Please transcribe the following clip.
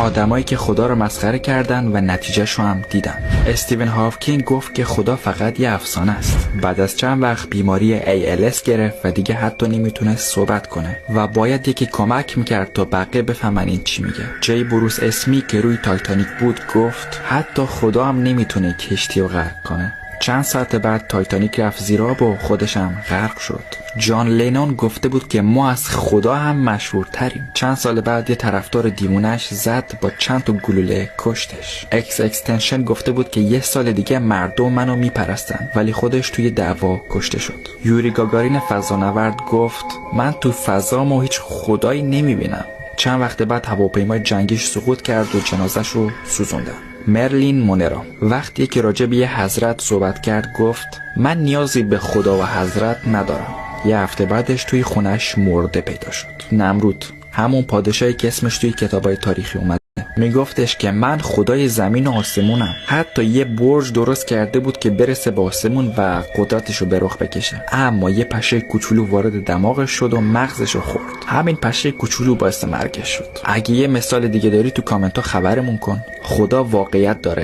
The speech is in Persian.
آدمایی که خدا رو مسخره کردن و نتیجهشو هم دیدن. استیون هاوکینگ گفت که خدا فقط یه افسانه است. بعد از چند وقت بیماری ALS گرفت و دیگه حتی نمیتونست صحبت کنه و باید یکی کمک میکرد تا بقیه بفهمن این چی میگه. جی بروس اسمی که روی تایتانیک بود گفت حتی خدا هم نمیتونه کشتی رو غرق کنه. چند ساعت بعد تایتانیک رفت زیر آب و خودش هم غرق شد. جان لینون گفته بود که ما از خدا هم مشهورتریم. چند سال بعد یه طرفدار دیوونش زد با چند تا گلوله کشتش. اکس اکستنشن گفته بود که یه سال دیگه مردم منو میپرستن، ولی خودش توی دعوا کشته شد. یوری گاگارین فضانورد گفت من تو فضا هیچ خدایی نمیبینم. چند وقت بعد هواپیمای جنگیش سقوط کرد و جنازش رو سوزوندن. مرلین مونرو وقتی که راجع به یه حضرت صحبت کرد گفت من نیازی به خدا و حضرت ندارم. یه هفته بعدش توی خونش مرده پیدا شد. نمرود، همون پادشاهی که اسمش توی کتابای تاریخی اومده، میگفتش که من خدای زمین و آسمونم. حتی یه برج درست کرده بود که برسه به آسمون و قدرتشو به رخ بکشه. اما یه پشه کوچولو وارد دماغش شد و مغزشو خورد. همین پشه کوچولو باعث مرگش شد. اگه یه مثال دیگه داری تو کامنت ها خبرمون کن. خدا واقعیت داره.